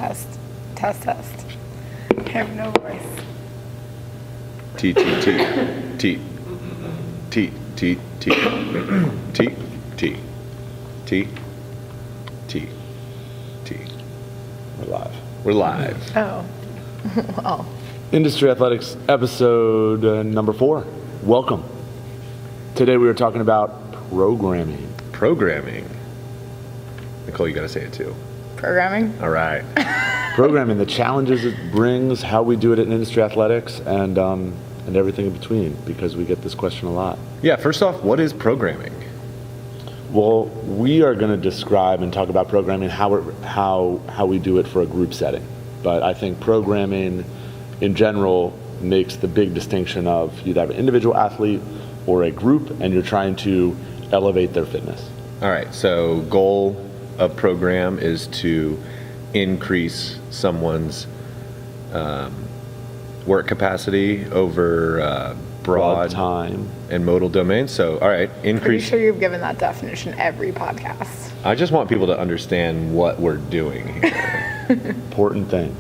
Test. I have no voice. T. We're live. Oh. Well. Industry Athletics episode number 4. Welcome. Today we were talking about programming. Nicole, you got to say it too. Programming? All right. Programming, the challenges it brings, how we do it in industry athletics, and everything in between, because we get this question a lot. Yeah, first off, what is programming? Well, we are going to describe and talk about programming, how we do it for a group setting. But I think programming in general makes the big distinction of you either have an individual athlete or a group, and you're trying to elevate their fitness. All right, so goal of program is to increase someone's work capacity over broad time and modal domains. So, all right, increase. Pretty sure you've given that definition every podcast. I just want people to understand what we're doing here. Important things.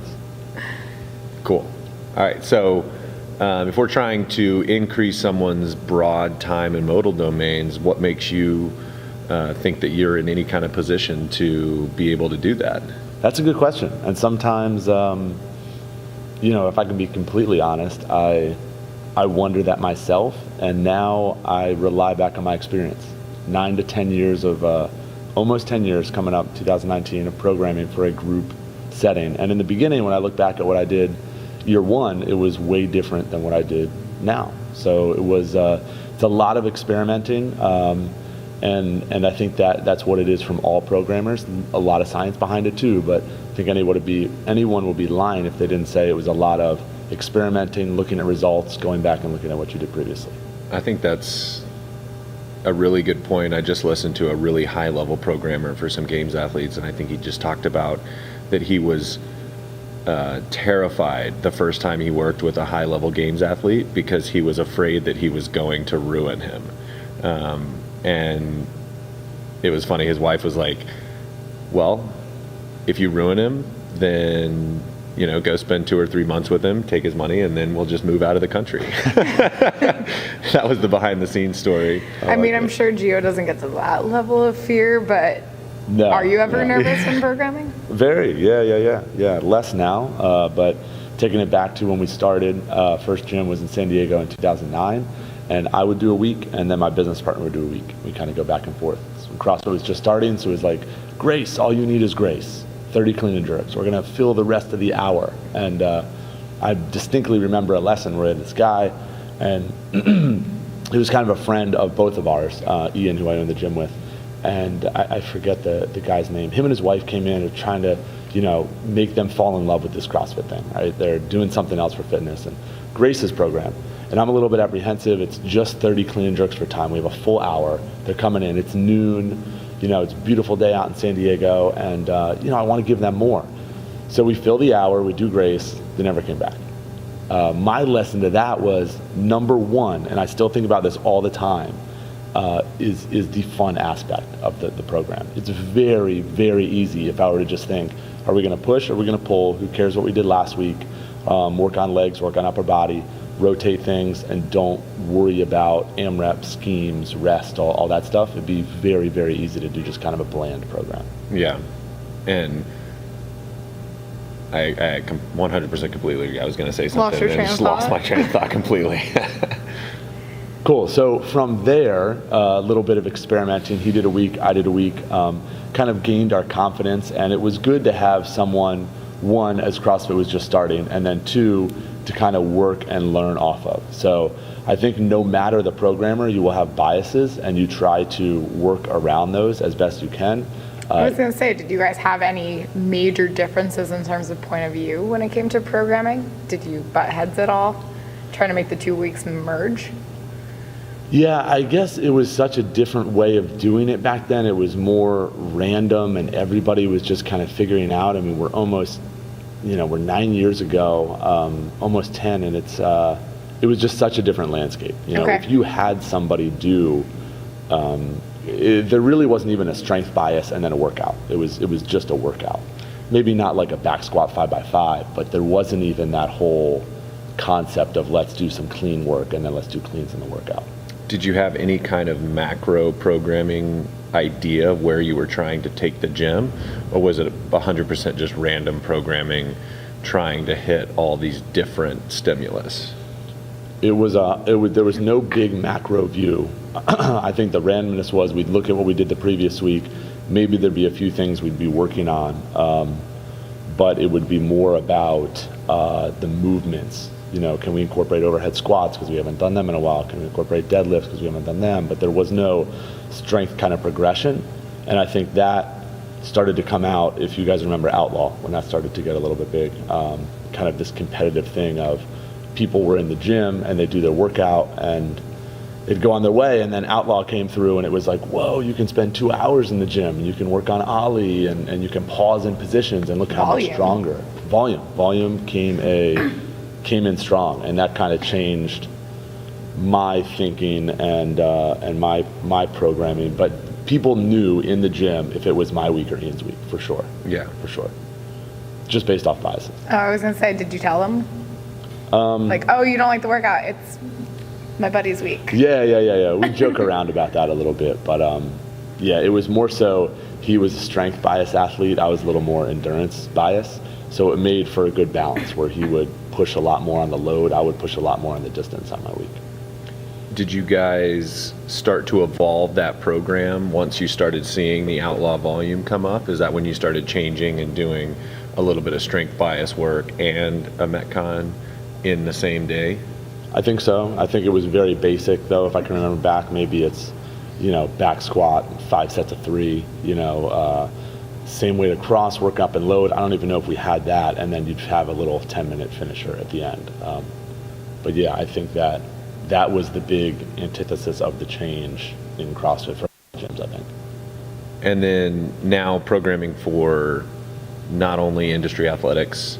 Cool. All right, so if we're trying to increase someone's broad time and modal domains, what makes you think that you're in any kind of position to be able to do that? That's a good question. And sometimes, if I can be completely honest, I wonder that myself, and now I rely back on my experience. 9 to 10 years of, almost 10 years coming up, 2019, of programming for a group setting. And in the beginning, when I look back at what I did year one, it was way different than what I did now. So it was, it's a lot of experimenting. And I think that's what it is from all programmers. A lot of science behind it too, but I think anyone would be lying if they didn't say it was a lot of experimenting, looking at results, going back and looking at what you did previously. I think that's a really good point. I just listened to a really high-level programmer for some games athletes, and I think he just talked about that he was terrified the first time he worked with a high-level games athlete because he was afraid that he was going to ruin him. And it was funny, his wife was like, well, if you ruin him, then, go spend 2 or 3 months with him, take his money, and then we'll just move out of the country. That was the behind the scenes story. I'm sure Geo doesn't get to that level of fear, but no, are you ever nervous when programming? Very, yeah. Less now, but taking it back to when we started, first gym was in San Diego in 2009. And I would do a week, and then my business partner would do a week. We kind of go back and forth. So CrossFit was just starting, so it was like, grace, all you need is grace. 30 clean and jerks. We're going to fill the rest of the hour. And I distinctly remember a lesson where this guy, and he was kind of a friend of both of ours, Ian, who I own the gym with. And I forget the guy's name. Him and his wife came in and trying to, make them fall in love with this CrossFit thing, right? They're doing something else for fitness. And Grace's program. And I'm a little bit apprehensive. It's just 30 clean and jerks for time. We have a full hour. They're coming in. It's noon. It's a beautiful day out in San Diego. And, I want to give them more. So we fill the hour. We do Grace. They never came back. My lesson to that was, number one, and I still think about this all the time, is the fun aspect of the program. It's very, very easy if I were to just think, are we going to push? Are we going to pull? Who cares what we did last week? Work on legs, work on upper body. Rotate things, and don't worry about AMREP, schemes, rest, all that stuff. It'd be very, very easy to do just kind of a bland program. Yeah, and I 100% completely agree. I was going to say something and just lost my train of thought completely. Cool. So from there, a little bit of experimenting. He did a week, I did a week, kind of gained our confidence, and it was good to have someone, one, as CrossFit was just starting, and then two, to kind of work and learn off of. So I think no matter the programmer, you will have biases, and you try to work around those as best you can. I was going to say, did you guys have any major differences in terms of point of view when it came to programming? Did you butt heads at all, trying to make the 2 weeks merge? Yeah, I guess it was such a different way of doing it back then. It was more random, and everybody was just kind of figuring out. I mean, we're almost, we're 9 years ago, almost 10, and it was just such a different landscape. Okay. If you had somebody do, there really wasn't even a strength bias and then a workout. It was just a workout. maybe not like a back squat 5x5, but there wasn't even that whole concept of let's do some clean work and then let's do cleans in the workout. Did you have any kind of macro programming idea of where you were trying to take the gym, or was it 100% just random programming, trying to hit all these different stimulus? There was no big macro view. I think the randomness was we'd look at what we did the previous week. Maybe there'd be a few things we'd be working on, but it would be more about the movements. You know, can we incorporate overhead squats because we haven't done them in a while? Can we incorporate deadlifts because we haven't done them? But there was no strength kind of progression. And I think that started to come out, if you guys remember Outlaw, when that started to get a little bit big, kind of this competitive thing of people were in the gym and they'd do their workout and they'd go on their way, and then Outlaw came through and it was like, whoa, you can spend 2 hours in the gym and you can work on Ollie and you can pause in positions and look how much stronger. Volume came in strong, and that kind of changed my thinking and my programming. But people knew in the gym if it was my week or Ian's week, for sure. Yeah. For sure. Just based off biases. Oh, I was going to say, did you tell them? Like, oh, you don't like the workout, it's my buddy's week. Yeah. We joke around about that a little bit, but yeah, it was more so he was a strength bias athlete. I was a little more endurance bias. So it made for a good balance where he would push a lot more on the load. I would push a lot more on the distance on my week. Did you guys start to evolve that program once you started seeing the Outlaw volume come up? Is that when you started changing and doing a little bit of strength bias work and a Metcon in the same day? I think so. I think it was very basic, though. If I can remember back, maybe it's, back squat, 5 sets of 3, same way to cross, work up and load. I don't even know if we had that, and then you'd have a little 10-minute finisher at the end. But yeah, I think that was the big antithesis of the change in CrossFit for gyms, I think. And then now programming for not only industry athletics,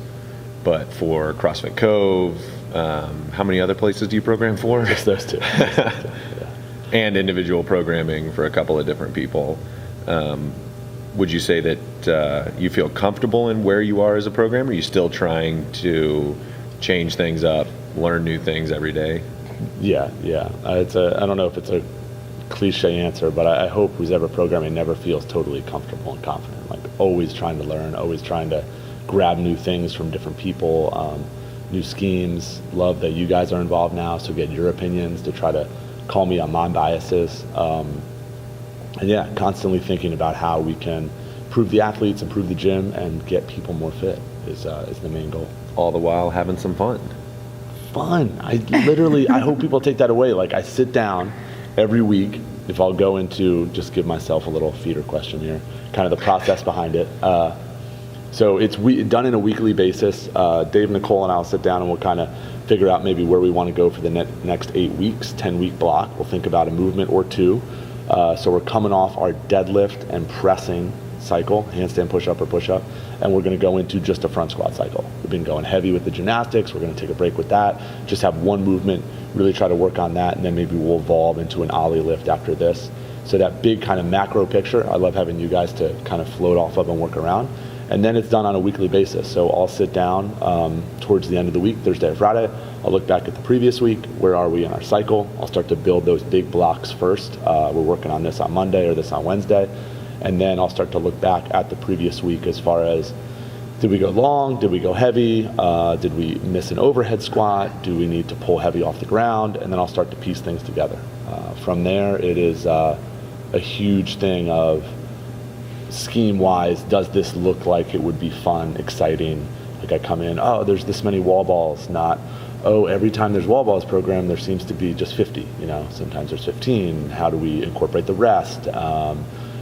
but for CrossFit Cove. How many other places do you program for? Just those two. Yeah. And individual programming for a couple of different people. Would you say that you feel comfortable in where you are as a programmer? Are you still trying to change things up, learn new things every day? Yeah. I don't know if it's a cliche answer, but I hope who's ever programming never feels totally comfortable and confident. Like always trying to learn, always trying to grab new things from different people, new schemes. Love that you guys are involved now, so get your opinions to try to call me on my biases. And yeah, constantly thinking about how we can improve the athletes, improve the gym, and get people more fit is the main goal. All the while having some fun. Fun. I hope people take that away. Like I sit down every week, if I'll go into, just give myself a little feeder question here, kind of the process behind it. So it's done in a weekly basis. Dave, Nicole, and I'll sit down and we'll kind of figure out maybe where we want to go for the next 8 weeks, 10-week block. We'll think about a movement or two. So we're coming off our deadlift and pressing cycle, handstand push-up or push-up, and we're going to go into just a front squat cycle. We've been going heavy with the gymnastics. We're going to take a break with that, just have one movement, really try to work on that, and then maybe we'll evolve into an Ollie lift after this. So that big kind of macro picture, I love having you guys to kind of float off of and work around. And then it's done on a weekly basis. So I'll sit down towards the end of the week, Thursday or Friday. I'll look back at the previous week. Where are we in our cycle? I'll start to build those big blocks first. We're working on this on Monday or this on Wednesday. And then I'll start to look back at the previous week as far as, did we go long? Did we go heavy? Did we miss an overhead squat? Do we need to pull heavy off the ground? And then I'll start to piece things together. From there, it is a huge thing of, scheme-wise, does this look like it would be fun, exciting? Like I come in, oh, there's this many wall balls, not, oh, every time there's wall balls programmed, there seems to be just 50, sometimes there's 15. How do we incorporate the rest? Do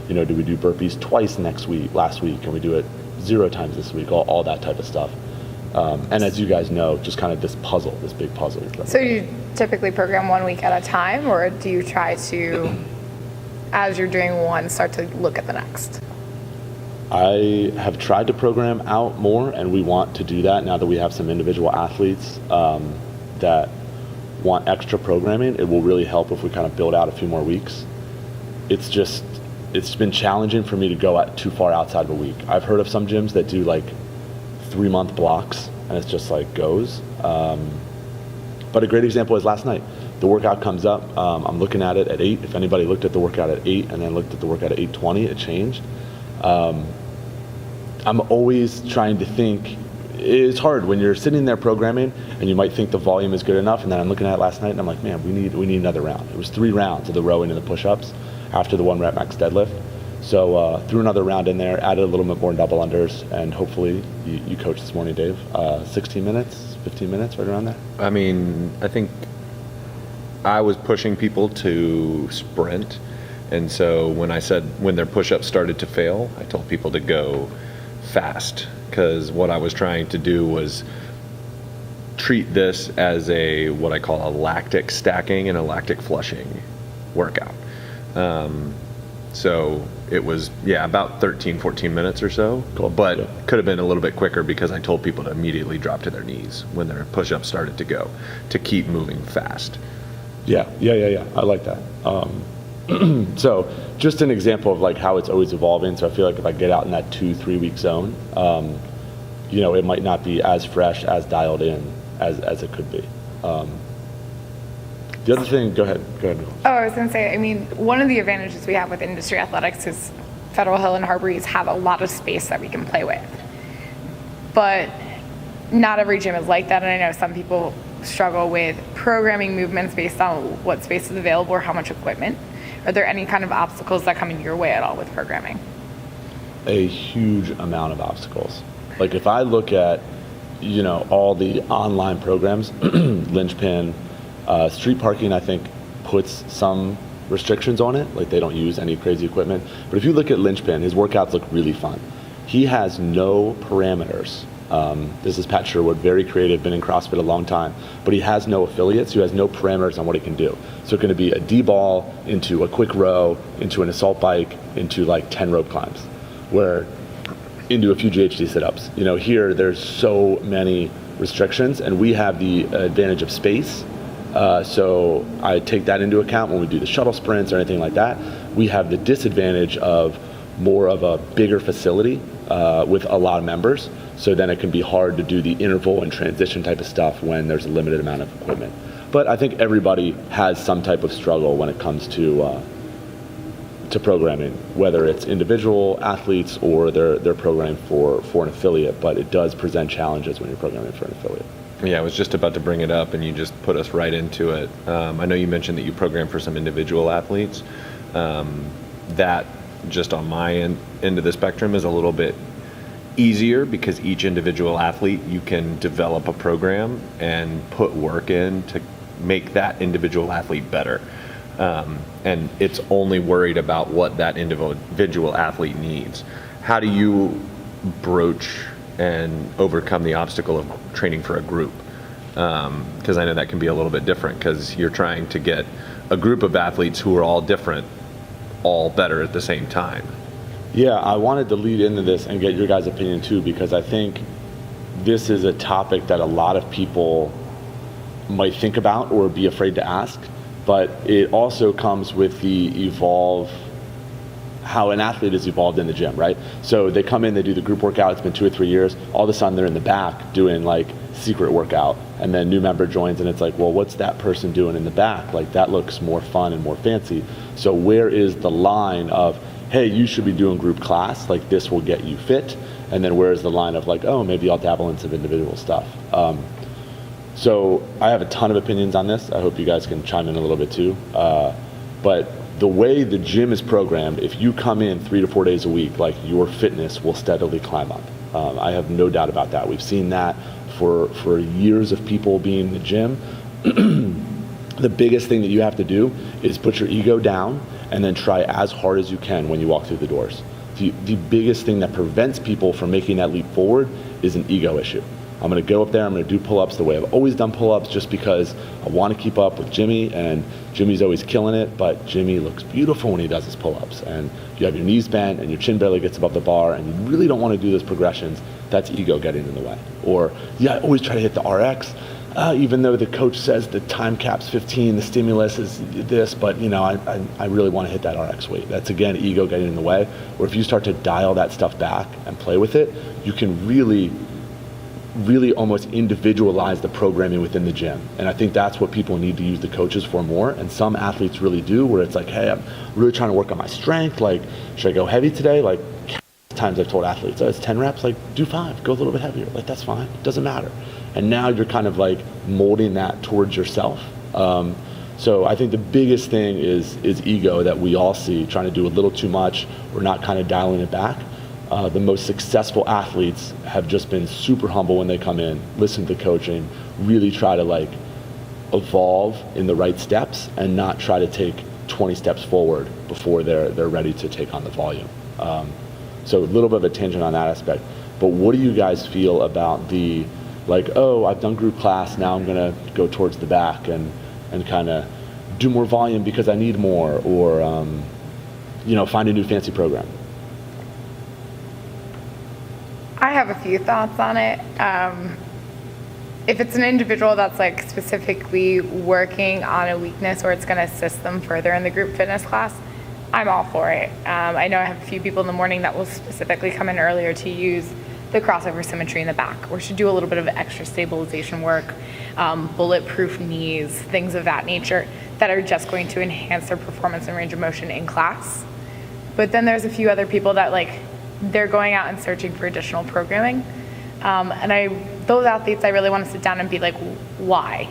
we do burpees twice last week? Can we do it 0 times this week? All that type of stuff. And as you guys know, just kind of this big puzzle. So you typically program 1 week at a time, or do you try to, as you're doing one, start to look at the next? I have tried to program out more, and we want to do that now that we have some individual athletes that want extra programming. It will really help if we kind of build out a few more weeks. It's just it's been challenging for me to go too far outside of a week. I've heard of some gyms that do like 3-month blocks, and it's just like goes. But a great example is last night. The workout comes up. I'm looking at it at 8. If anybody looked at the workout at 8 and then looked at the workout at 8:20, it changed. I'm always trying to think. It's hard when you're sitting there programming and you might think the volume is good enough, and then I'm looking at it last night and I'm like, man, we need another round. It was 3 rounds of the rowing and the push-ups after the 1 rep max deadlift. So threw another round in there, added a little bit more double unders, and hopefully you coached this morning, Dave. 16 minutes, 15 minutes, right around there. I mean, I think I was pushing people to sprint, and so when their push-ups started to fail, I told people to go fast, because what I was trying to do was treat this as what I call a lactic stacking and a lactic flushing workout. So it was, about 13, 14 minutes or so, Cool. But Yeah. could have been a little bit quicker because I told people to immediately drop to their knees when their push-ups started to go, to keep moving fast. Yeah. I like that. So just an example of like how it's always evolving. So I feel like if I get out in that 2-3 week zone, it might not be as fresh, as dialed in as it could be. The other thing, go ahead, Nicole. Oh, I was going to say, I mean, one of the advantages we have with industry athletics is Federal Hill and Harbor East have a lot of space that we can play with. But not every gym is like that, and I know some people struggle with programming movements based on what space is available or how much equipment. Are there any kind of obstacles that come in your way at all with programming? A huge amount of obstacles. Like if I look at, all the online programs, Linchpin, street parking, I think puts some restrictions on it. Like they don't use any crazy equipment. But if you look at Linchpin, his workouts look really fun. He has no parameters. This is Pat Sherwood, very creative, been in CrossFit a long time, but he has no affiliates, he has no parameters on what he can do. So it can be a D-ball into a quick row, into an assault bike, into like 10 rope climbs, where into a few GHD sit-ups. Here there's so many restrictions, and we have the advantage of space. So I take that into account when we do the shuttle sprints or anything like that. We have the disadvantage of more of a bigger facility with a lot of members. So then it can be hard to do the interval and transition type of stuff when there's a limited amount of equipment. But I think everybody has some type of struggle when it comes to programming, whether it's individual athletes or they're programming for an affiliate. But it does present challenges when you're programming for an affiliate. Yeah, I was just about to bring it up, and you just put us right into it. I know you mentioned that you program for some individual athletes. That, just on my end of the spectrum, is a little bit easier because each individual athlete, you can develop a program and put work in to make that individual athlete better. And it's only worried about what that individual athlete needs. How do you broach and overcome the obstacle of training for a group? Because I know that can be a little bit different, because you're trying to get a group of athletes who are all different, all better at the same time. Yeah, I wanted to lead into this and get your guys' opinion too, because I think this is a topic that a lot of people might think about or be afraid to ask, but it also comes with how an athlete is evolved in the gym, right? So they come in, they do the group workout, it's been 2 or 3 years, all of a sudden they're in the back doing like secret workout, and then new member joins and it's like, well, what's that person doing in the back? Like that looks more fun and more fancy. So where is the line of, hey, you should be doing group class, like this will get you fit, and then where's the line of like, oh, maybe I'll dabble in some individual stuff. So I have a ton of opinions on this. I hope you guys can chime in a little bit too. But the way the gym is programmed, if you come in 3 to 4 days a week, like your fitness will steadily climb up. I have no doubt about that. We've seen that for years of people being in the gym. The biggest thing that you have to do is put your ego down and then try as hard as you can when you walk through the doors. The biggest thing that prevents people from making that leap forward is an ego issue. I'm going to go up there, I'm going to do pull-ups the way I've always done pull-ups, just because I want to keep up with Jimmy, and Jimmy's always killing it, but Jimmy looks beautiful when he does his pull-ups, and you have your knees bent and your chin barely gets above the bar, and you really don't want to do those progressions. That's ego getting in the way. Or, yeah, I always try to hit the RX. even though the coach says the time cap's 15, the stimulus is this, but I really want to hit that RX weight. That's again, ego getting in the way. Or if you start to dial that stuff back and play with it, you can really almost individualize the programming within the gym. And I think that's what people need to use the coaches for more. And some athletes really do, where it's like, hey, I'm really trying to work on my strength. Like, should I go heavy today? Like, times I've told athletes, oh, it's 10 reps, like do 5, go a little bit heavier. Like, that's fine, it doesn't matter. And now you're kind of like molding that towards yourself. So I think the biggest thing is ego that we all see, trying to do a little too much or not kind of dialing it back. The most successful athletes have just been super humble when they come in, listen to the coaching, really try to like evolve in the right steps and not try to take 20 steps forward before they're ready to take on the volume. So a little bit of a tangent on that aspect. But what do you guys feel about the, like, oh, I've done group class, now I'm gonna go towards the back and kind of do more volume because I need more, or find a new fancy program? I have a few thoughts on it. If it's an individual that's like specifically working on a weakness or it's going to assist them further in the group fitness class, I'm all for it. I know I have a few people in the morning that will specifically come in earlier to use the crossover symmetry in the back, or should do a little bit of extra stabilization work, bulletproof knees, things of that nature that are just going to enhance their performance and range of motion in class. But then there's a few other people that like, they're going out and searching for additional programming. Those athletes, I really want to sit down and be like, why?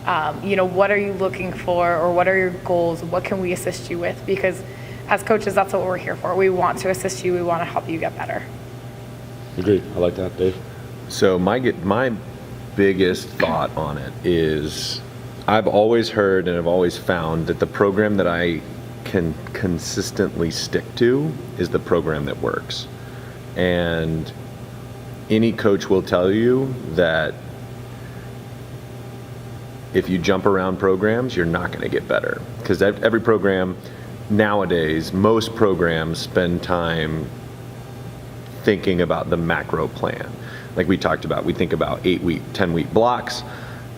What are you looking for, or what are your goals? What can we assist you with? Because as coaches, that's what we're here for. We want to assist you. We want to help you get better. Agreed. I like that, Dave. So my biggest thought on it is, I've always heard and I've always found that the program that I can consistently stick to is the program that works. And any coach will tell you that if you jump around programs, you're not going to get better. Because every program nowadays, most programs spend time thinking about the macro plan. Like we talked about, we think about 8-week, 10-week blocks,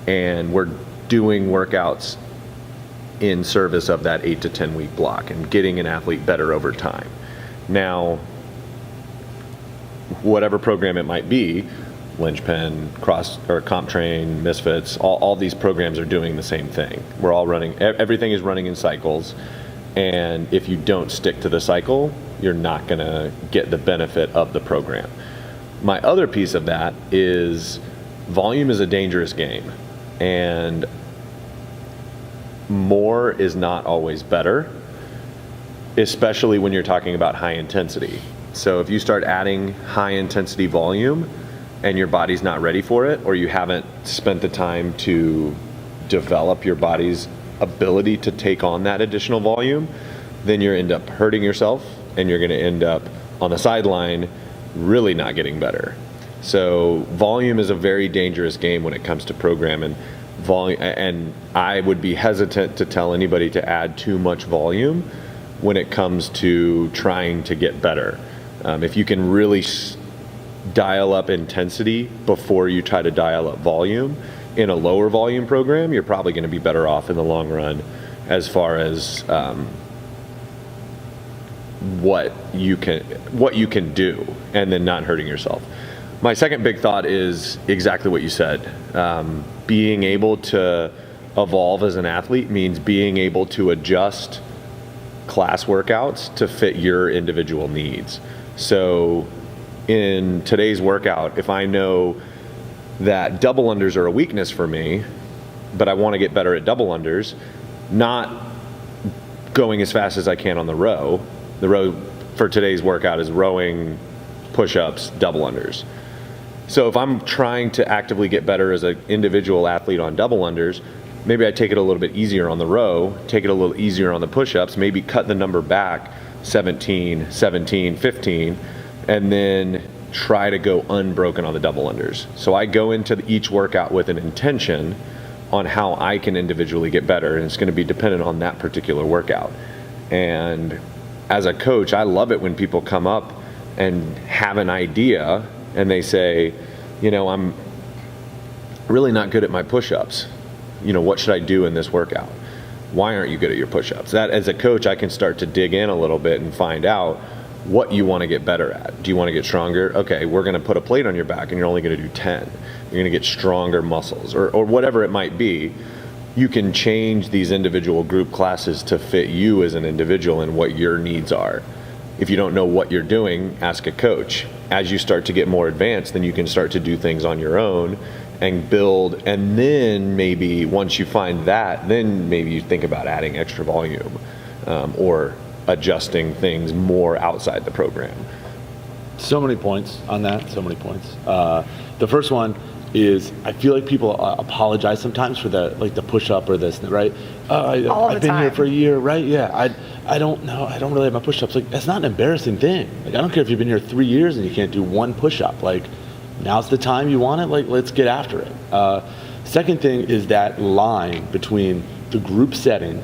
and we're doing workouts in service of that 8 to 10 week block and getting an athlete better over time. Now, whatever program it might be, Linchpin, Cross or Comp Train, Misfits, all these programs are doing the same thing. We're all running, everything is running in cycles, and if you don't stick to the cycle, you're not gonna get the benefit of the program. My other piece of that is volume is a dangerous game, and more is not always better, especially when you're talking about high intensity. So if you start adding high intensity volume and your body's not ready for it, or you haven't spent the time to develop your body's ability to take on that additional volume, then you end up hurting yourself and you're going to end up on the sideline really not getting better. So volume is a very dangerous game when it comes to programming. Volume, and I would be hesitant to tell anybody to add too much volume when it comes to trying to get better. If you can really dial up intensity before you try to dial up volume in a lower volume program, you're probably going to be better off in the long run as far as what you can do, and then not hurting yourself. My second big thought is exactly what you said. Being able to evolve as an athlete means being able to adjust class workouts to fit your individual needs. So in today's workout, if I know that double unders are a weakness for me, but I want to get better at double unders, not going as fast as I can on the row. The row for today's workout is rowing, push-ups, double unders. So if I'm trying to actively get better as an individual athlete on double unders, maybe I take it a little bit easier on the row, take it a little easier on the push-ups, maybe cut the number back 17, 15, and then try to go unbroken on the double unders. So I go into each workout with an intention on how I can individually get better, and it's going to be dependent on that particular workout. And as a coach, I love it when people come up and have an idea and they say, really not good at my push-ups. What should I do in this workout? Why aren't you good at your push-ups? That, as a coach, I can start to dig in a little bit and find out what you want to get better at. Do you want to get stronger? Okay, we're going to put a plate on your back and you're only going to do 10. You're going to get stronger muscles or whatever it might be. You can change these individual group classes to fit you as an individual and what your needs are. If you don't know what you're doing, ask a coach. As you start to get more advanced, then you can start to do things on your own and build, and then maybe once you find that, then maybe you think about adding extra volume or adjusting things more outside the program. So many points on that, so many points. The first one is I feel like people apologize sometimes for the push-up or this, right? I've been here for a year, right? Yeah, I don't know, I don't really have my push-ups. Like, that's not an embarrassing thing. Like, I don't care if you've been here 3 years and you can't do one push-up. Like, now's the time you want it, like, let's get after it. Second thing is that line between the group setting,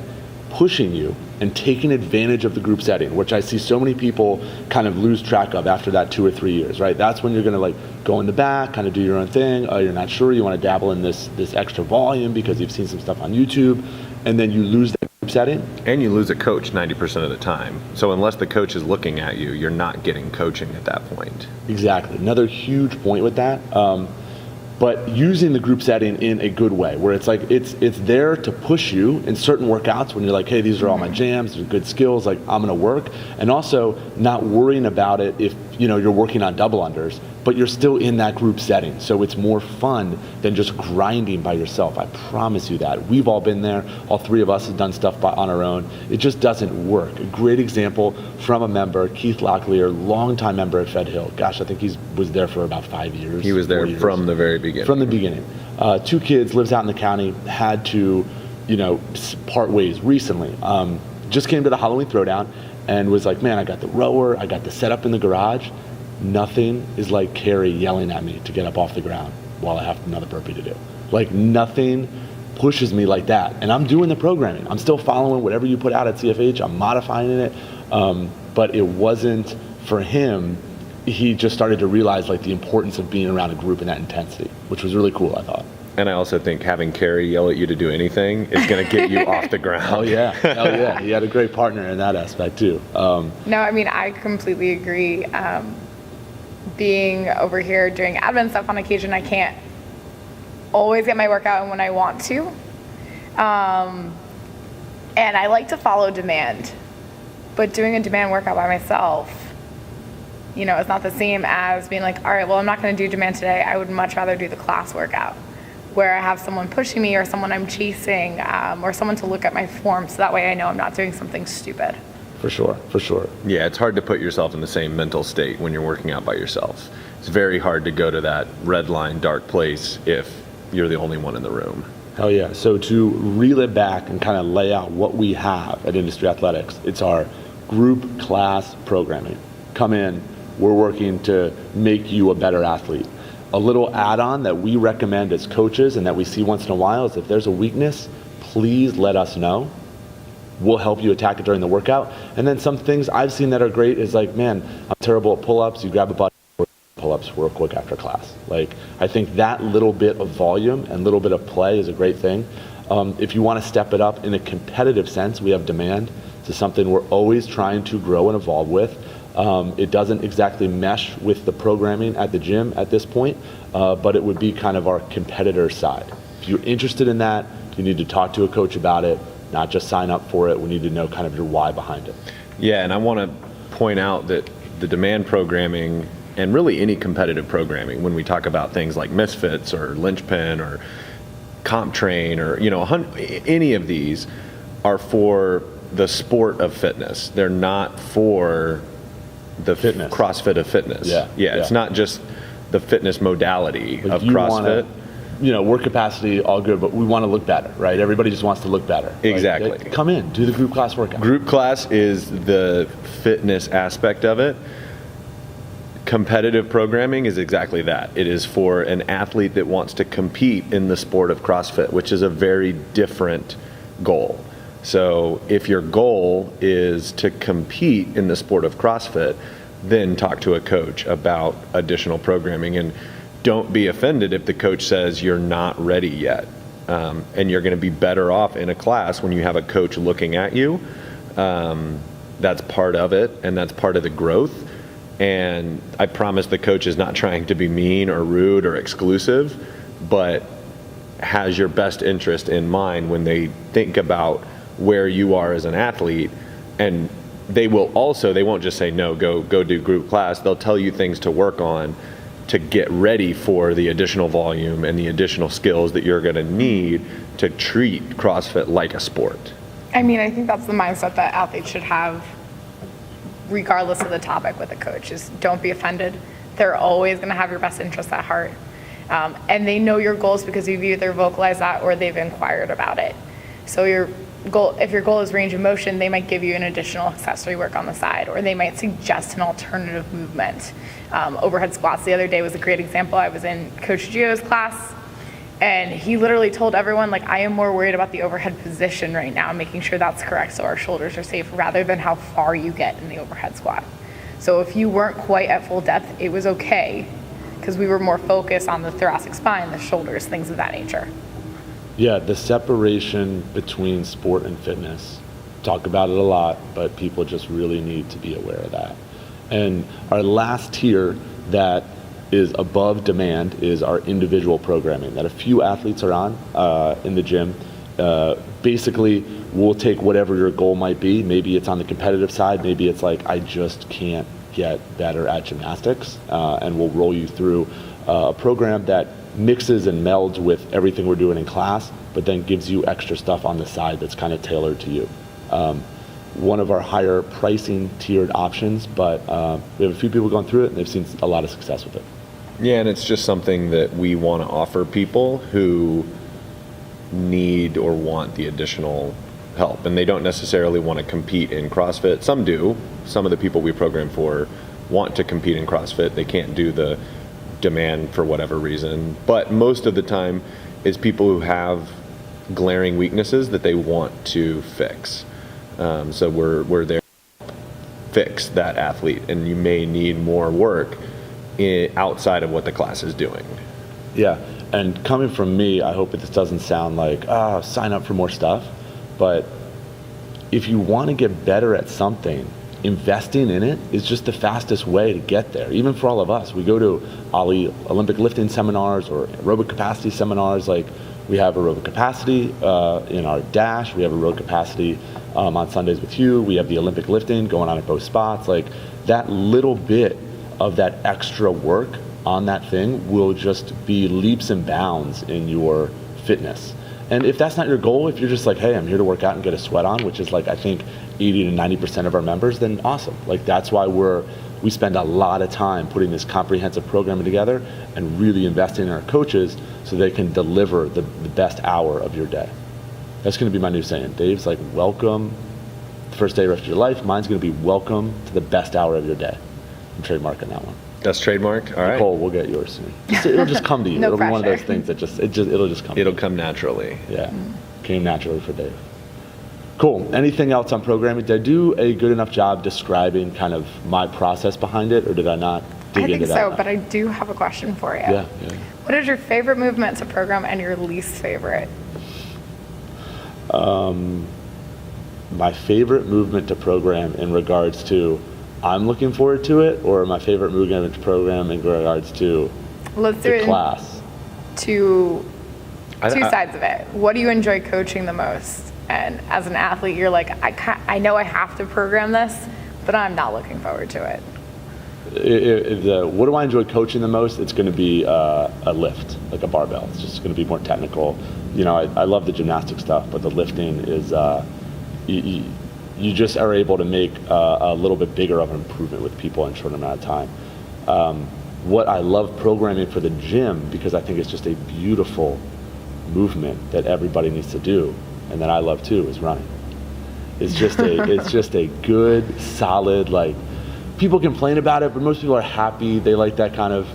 pushing you, and taking advantage of the group setting, which I see so many people kind of lose track of after that 2 or 3 years, right? That's when you're gonna go in the back, kind of do your own thing. You're not sure, you wanna dabble in this extra volume because you've seen some stuff on YouTube, and then you lose that group setting. And you lose a coach 90% of the time. So unless the coach is looking at you, you're not getting coaching at that point. Exactly, another huge point with that. But using the group setting in a good way, where it's it's there to push you in certain workouts when you're like, hey, these are all my jams, they're good skills, like I'm gonna work. And also not worrying about it if you're working on double unders, but you're still in that group setting. So it's more fun than just grinding by yourself. I promise you that. We've all been there. All three of us have done stuff on our own. It just doesn't work. A great example from a member, Keith Locklear, longtime member at Fed Hill. Gosh, I think he was there for about 5 years. He was there from the very beginning. From the beginning. 2 kids, lives out in the county, had to, part ways recently. Just came to the Halloween Throwdown and was like, man, I got the rower, I got the setup in the garage. Nothing is like Carrie yelling at me to get up off the ground while I have another burpee to do. Like, nothing pushes me like that. And I'm doing the programming. I'm still following whatever you put out at CFH. I'm modifying it. But it wasn't for him. He just started to realize the importance of being around a group in that intensity, which was really cool, I thought. And I also think having Carrie yell at you to do anything is going to get you off the ground. Oh yeah. He had a great partner in that aspect too. No, I mean, I completely agree. Being over here doing admin stuff on occasion, I can't always get my workout in when I want to. And I like to follow demand, but doing a demand workout by myself, it's not the same as being like, all right, well, I'm not going to do demand today. I would much rather do the class workout where I have someone pushing me or someone I'm chasing or someone to look at my form, so that way I know I'm not doing something stupid. For sure. Yeah, it's hard to put yourself in the same mental state when you're working out by yourself. It's very hard to go to that red line, dark place if you're the only one in the room. Hell yeah. So to reel it back and kind of lay out what we have at Industry Athletics, it's our group class programming. Come in, we're working to make you a better athlete. A little add-on that we recommend as coaches and that we see once in a while is if there's a weakness, please let us know. We'll help you attack it during the workout. And then some things I've seen that are great is man, I'm terrible at pull-ups. You grab a butt, pull-ups real quick after class. I think that little bit of volume and little bit of play is a great thing. If you want to step it up in a competitive sense, we have demand. This is something we're always trying to grow and evolve with. It doesn't exactly mesh with the programming at the gym at this point, but it would be kind of our competitor side. If you're interested in that, you need to talk to a coach about it. Not just sign up for it. We need to know kind of your why behind it. Yeah, and I want to point out that the demand programming and really any competitive programming, when we talk about things like Misfits or Linchpin or Comp Train or any of these, are for the sport of fitness. They're not for the fitness. CrossFit of fitness. Yeah. It's not just the fitness modality of CrossFit. Work capacity, all good, but we want to look better, right? Everybody just wants to look better. Exactly. Come in, do the group class workout. Group class is the fitness aspect of it. Competitive programming is exactly that. It is for an athlete that wants to compete in the sport of CrossFit, which is a very different goal. So if your goal is to compete in the sport of CrossFit, then talk to a coach about additional programming. And don't be offended if the coach says you're not ready yet. And you're going to be better off in a class when you have a coach looking at you. That's part of it, and that's part of the growth. And I promise the coach is not trying to be mean or rude or exclusive, but has your best interest in mind when they think about where you are as an athlete. And they won't just say, no, go do group class. They'll tell you things to work on to get ready for the additional volume and the additional skills that you're going to need to treat CrossFit like a sport. I mean, I think that's the mindset that athletes should have regardless of the topic with a coach, is don't be offended. They're always going to have your best interests at heart. And they know your goals because you've either vocalized that or they've inquired about it. So if your goal is range of motion, they might give you an additional accessory work on the side, or they might suggest an alternative movement. Overhead squats the other day was a great example. I was in Coach Geo's class, and he literally told everyone, like, I am more worried about the overhead position right now, making sure that's correct so our shoulders are safe, rather than how far you get in the overhead squat. So if you weren't quite at full depth, it was okay, because we were more focused on the thoracic spine, the shoulders, things of that nature. Yeah, the separation between sport and fitness. Talk about it a lot, but people just really need to be aware of that. And our last tier that is above demand is our individual programming that a few athletes are on in the gym. Basically, we'll take whatever your goal might be. Maybe it's on the competitive side. Maybe it's like, I just can't get better at gymnastics. And we'll roll you through a program that mixes and melds with everything we're doing in class, but then gives you extra stuff on the side that's kind of tailored to you. One of our higher pricing tiered options, but we have a few people going through it and they've seen a lot of success with it. Yeah, and it's just something that we want to offer people who need or want the additional help, and they don't necessarily want to compete in CrossFit. Some do. Some of the people we program for want to compete in CrossFit. They can't do the demand for whatever reason, but most of the time it's people who have glaring weaknesses that they want to fix. So we're there to fix that athlete, and you may need more work outside of what the class is doing. Yeah, and coming from me, I hope this doesn't sound like, sign up for more stuff, but if you want to get better at something, investing in it is just the fastest way to get there. Even for all of us, we go to Olympic lifting seminars or aerobic capacity seminars. Like, we have aerobic capacity in our dash, we have aerobic capacity on Sundays with you, we have the Olympic lifting going on at both spots. Like, that little bit of that extra work on that thing will just be leaps and bounds in your fitness. And if that's not your goal, if you're just like, hey, I'm here to work out and get a sweat on, which is like, I think 80 to 90% of our members, then awesome. Like, that's why we spend a lot of time putting this comprehensive programming together and really investing in our coaches so they can deliver the best hour of your day. That's going to be my new saying. Dave's like, welcome, the first day of the rest of your life. Mine's going to be welcome to the best hour of your day. I'm trademarking that one. That's trademark. All right. Nicole, we'll get yours soon. It'll just come to you. No It'll pressure. be one of those things that it'll just come. It'll come naturally. Yeah, came naturally for Dave. Cool. Anything else on programming? Did I do a good enough job describing kind of my process behind it, or did I not dig into that? I think so, but I do have a question for you. Yeah. What is your favorite movement to program and your least favorite? My favorite movement to program in regards to I'm looking forward to it, or my favorite movement to program in regards to Let's do the it class? Two sides of it. What do you enjoy coaching the most? And as an athlete, you're like, I know I have to program this, but I'm not looking forward to it. What do I enjoy coaching the most? It's going to be a lift, like a barbell. It's just going to be more technical. You know, I love the gymnastic stuff, but the lifting is, you just are able to make a little bit bigger of an improvement with people in a short amount of time. What I love programming for the gym, because I think it's just a beautiful movement that everybody needs to do, and that I love too, is running. It's just a good, solid, like, people complain about it, but most people are happy. They like that kind of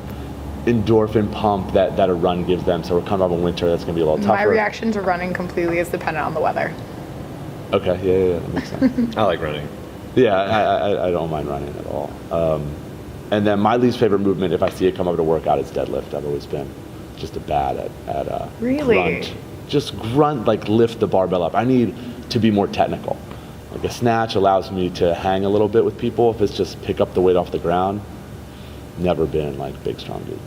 endorphin pump that a run gives them. So we're coming up in winter, that's gonna be a little tougher. My reaction to running completely is dependent on the weather. Okay, yeah, that makes sense. I like running. Yeah, I don't mind running at all. And then my least favorite movement, if I see it come up to workout, is deadlift. I've always been just a bad at Really? grunt. Just grunt, like lift the barbell up. I need to be more technical. Like a snatch allows me to hang a little bit with people. If it's just pick up the weight off the ground, never been like big, strong dude.